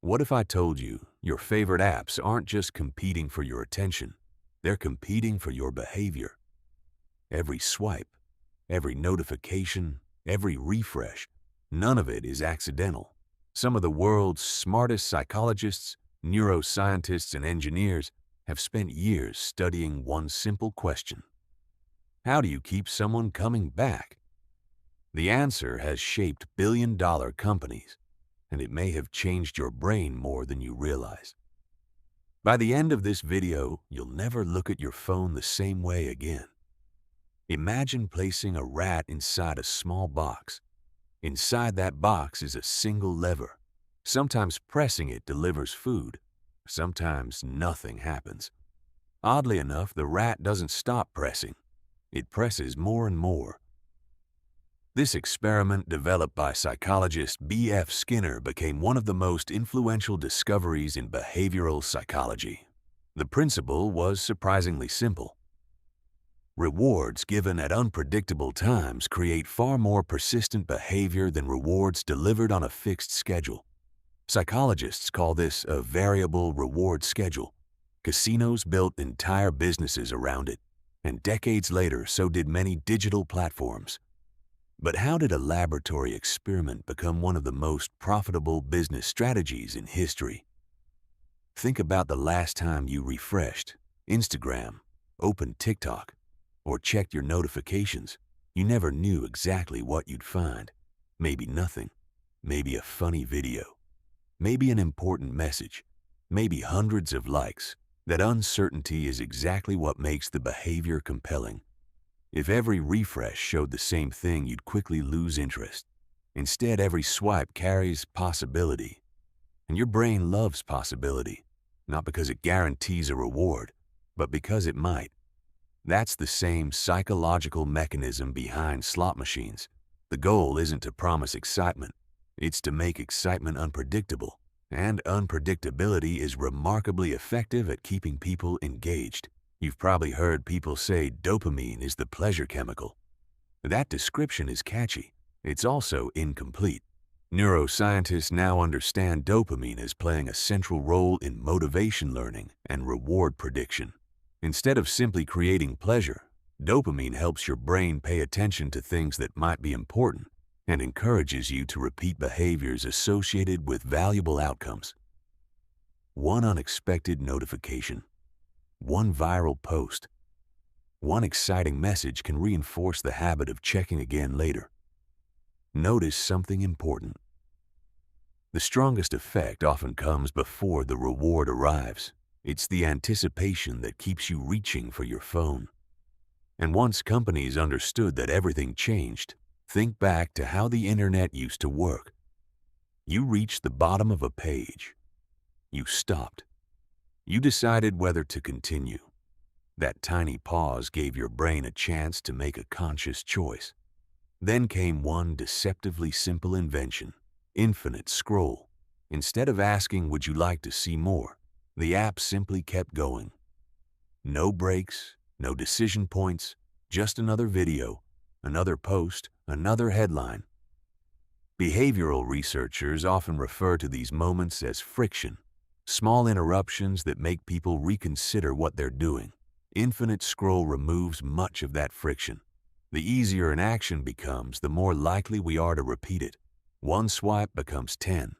What if I told you your favorite apps aren't just competing for your attention, they're competing for your behavior? Every swipe, every notification, every refresh, none of it is accidental. Some of the world's smartest psychologists, neuroscientists, and engineers have spent years studying one simple question. How do you keep someone coming back? The answer has shaped billion-dollar companies, and it may have changed your brain more than you realize. By the end of this video, you'll never look at your phone the same way again. Imagine placing a rat inside a small box. Inside that box is a single lever. Sometimes pressing it delivers food. Sometimes nothing happens. Oddly enough, the rat doesn't stop pressing. It presses more and more. This experiment, developed by psychologist B.F. Skinner, became one of the most influential discoveries in behavioral psychology. The principle was surprisingly simple. Rewards given at unpredictable times create far more persistent behavior than rewards delivered on a fixed schedule. Psychologists call this a variable reward schedule. Casinos built entire businesses around it, and decades later, so did many digital platforms. But how did a laboratory experiment become one of the most profitable business strategies in history? Think about the last time you refreshed Instagram, opened TikTok, or checked your notifications. You never knew exactly what you'd find. Maybe nothing. Maybe a funny video. Maybe an important message. Maybe hundreds of likes. That uncertainty is exactly what makes the behavior compelling. If every refresh showed the same thing, you'd quickly lose interest. Instead, every swipe carries possibility. And your brain loves possibility, not because it guarantees a reward, but because it might. That's the same psychological mechanism behind slot machines. The goal isn't to promise excitement. It's to make excitement unpredictable. And unpredictability is remarkably effective at keeping people engaged. You've probably heard people say dopamine is the pleasure chemical. That description is catchy. It's also incomplete. Neuroscientists now understand dopamine as playing a central role in motivation learning and reward prediction. Instead of simply creating pleasure, dopamine helps your brain pay attention to things that might be important and encourages you to repeat behaviors associated with valuable outcomes. One unexpected notification, one viral post, one exciting message can reinforce the habit of checking again later. Notice something important. The strongest effect often comes before the reward arrives. It's the anticipation that keeps you reaching for your phone. And once companies understood that everything changed, think back to how the internet used to work. You reached the bottom of a page. You stopped. You decided whether to continue. That tiny pause gave your brain a chance to make a conscious choice. Then came one deceptively simple invention: infinite scroll. Instead of asking, "Would you like to see more?" the app simply kept going. No breaks, no decision points, just another video, another post, another headline. Behavioral researchers often refer to these moments as friction, small interruptions that make people reconsider what they're doing. Infinite scroll removes much of that friction. The easier an action becomes, the more likely we are to repeat it. One swipe becomes 10,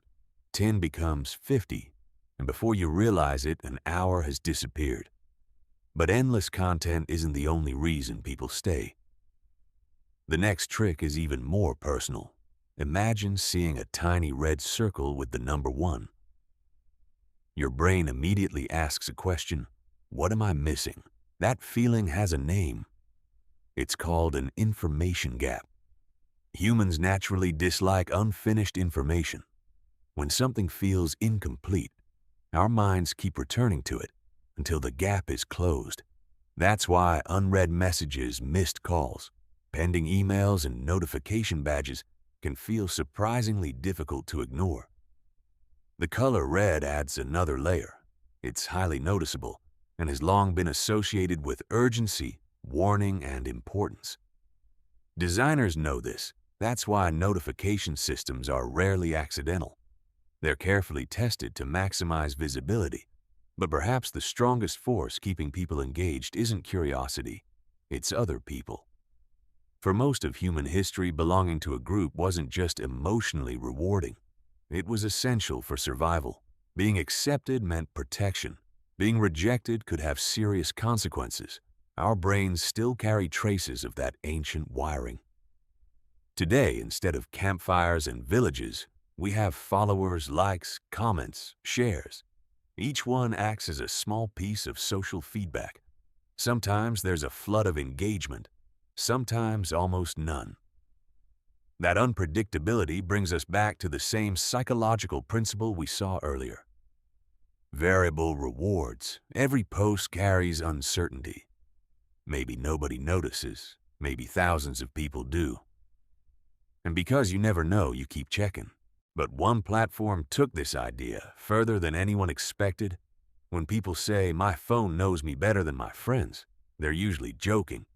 10 becomes 50, and before you realize it, an hour has disappeared. But endless content isn't the only reason people stay. The next trick is even more personal. Imagine seeing a tiny red circle with the number 1. Your brain immediately asks a question: what am I missing? That feeling has a name. It's called an information gap. Humans naturally dislike unfinished information. When something feels incomplete, our minds keep returning to it until the gap is closed. That's why unread messages, missed calls, pending emails, and notification badges can feel surprisingly difficult to ignore. The color red adds another layer. It's highly noticeable and has long been associated with urgency, warning, and importance. Designers know this. That's why notification systems are rarely accidental. They're carefully tested to maximize visibility, but perhaps the strongest force keeping people engaged isn't curiosity, it's other people. For most of human history, belonging to a group wasn't just emotionally rewarding. It was essential for survival. Being accepted meant protection. Being rejected could have serious consequences. Our brains still carry traces of that ancient wiring. Today, instead of campfires and villages, we have followers, likes, comments, shares. Each one acts as a small piece of social feedback. Sometimes there's a flood of engagement, sometimes almost none. That unpredictability brings us back to the same psychological principle we saw earlier. Variable rewards. Every post carries uncertainty. Maybe nobody notices, maybe thousands of people do. And because you never know, you keep checking. But one platform took this idea further than anyone expected. When people say, "My phone knows me better than my friends," they're usually joking.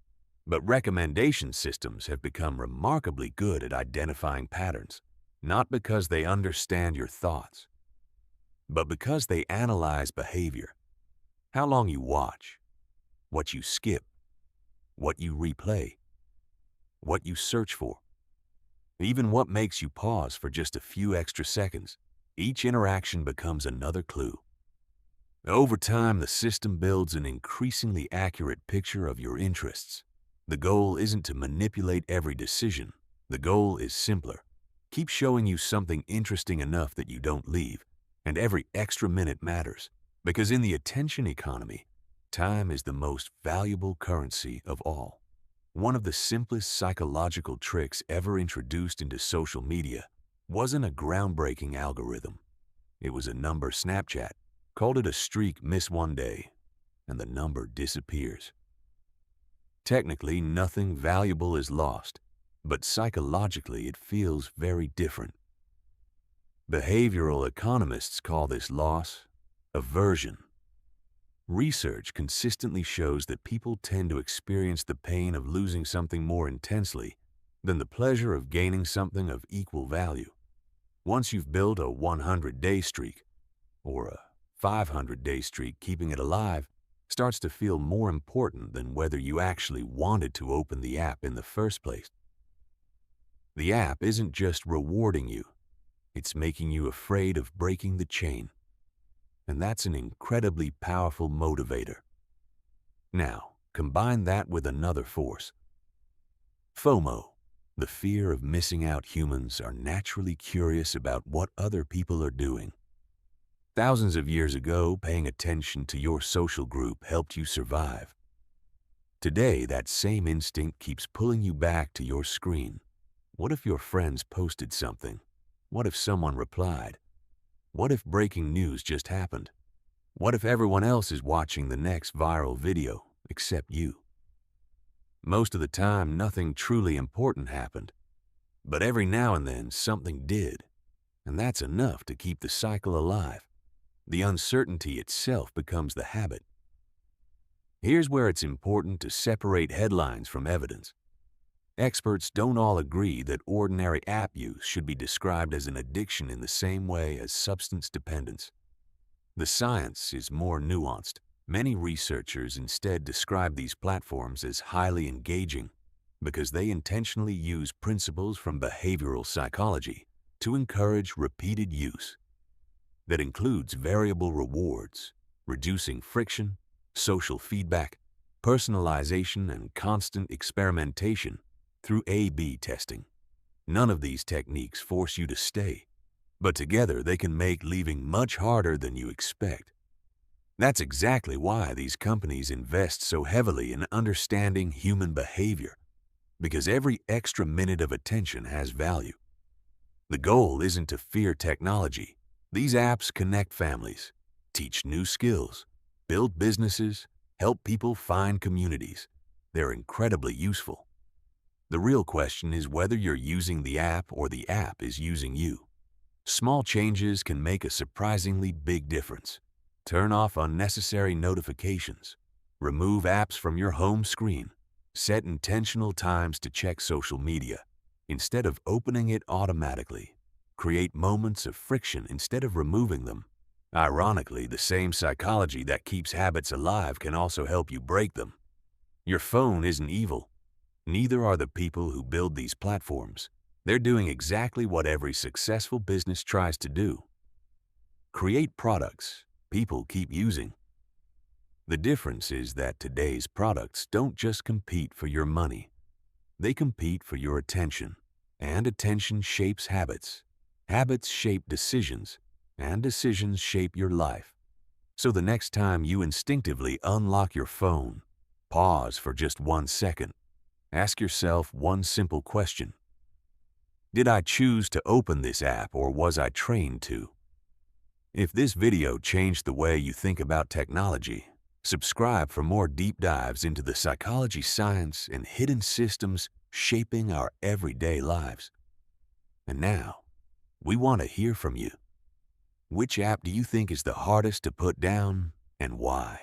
But recommendation systems have become remarkably good at identifying patterns, not because they understand your thoughts, but because they analyze behavior. How long you watch, what you skip, what you replay, what you search for, even what makes you pause for just a few extra seconds. Each interaction becomes another clue. Over time, the system builds an increasingly accurate picture of your interests. The goal isn't to manipulate every decision. The goal is simpler. Keep showing you something interesting enough that you don't leave, and every extra minute matters. Because in the attention economy, time is the most valuable currency of all. One of the simplest psychological tricks ever introduced into social media wasn't a groundbreaking algorithm. It was a number. Snapchat called it a streak. Miss one day, and the number disappears. Technically, nothing valuable is lost, but psychologically it feels very different. Behavioral economists call this loss aversion. Research consistently shows that people tend to experience the pain of losing something more intensely than the pleasure of gaining something of equal value. Once you've built a 100-day streak, or a 500-day streak, keeping it alive starts to feel more important than whether you actually wanted to open the app in the first place. The app isn't just rewarding you, it's making you afraid of breaking the chain. And that's an incredibly powerful motivator. Now, combine that with another force. FOMO, the fear of missing out. Humans are naturally curious about what other people are doing. Thousands of years ago, paying attention to your social group helped you survive. Today, that same instinct keeps pulling you back to your screen. What if your friends posted something? What if someone replied? What if breaking news just happened? What if everyone else is watching the next viral video except you? Most of the time, nothing truly important happened. But every now and then, something did. And that's enough to keep the cycle alive. The uncertainty itself becomes the habit. Here's where it's important to separate headlines from evidence. Experts don't all agree that ordinary app use should be described as an addiction in the same way as substance dependence. The science is more nuanced. Many researchers instead describe these platforms as highly engaging because they intentionally use principles from behavioral psychology to encourage repeated use. That includes variable rewards, reducing friction, social feedback, personalization, and constant experimentation through A/B testing. None of these techniques force you to stay, but together they can make leaving much harder than you expect. That's exactly why these companies invest so heavily in understanding human behavior, because every extra minute of attention has value. The goal isn't to fear technology. These apps connect families, teach new skills, build businesses, help people find communities. They're incredibly useful. The real question is whether you're using the app or the app is using you. Small changes can make a surprisingly big difference. Turn off unnecessary notifications. Remove apps from your home screen. Set intentional times to check social media instead of opening it automatically. create moments of friction instead of removing them. Ironically, the same psychology that keeps habits alive can also help you break them. Your phone isn't evil. Neither are the people who build these platforms. They're doing exactly what every successful business tries to do: create products people keep using. The difference is that today's products don't just compete for your money. They compete for your attention. And attention shapes habits. Habits shape decisions. And decisions shape your life. So the next time you instinctively unlock your phone, pause for just 1 second. Ask yourself one simple question. Did I choose to open this app, or was I trained to? If this video changed the way you think about technology, subscribe for more deep dives into the psychology, science, and hidden systems shaping our everyday lives. And now, we want to hear from you. Which app do you think is the hardest to put down, and why?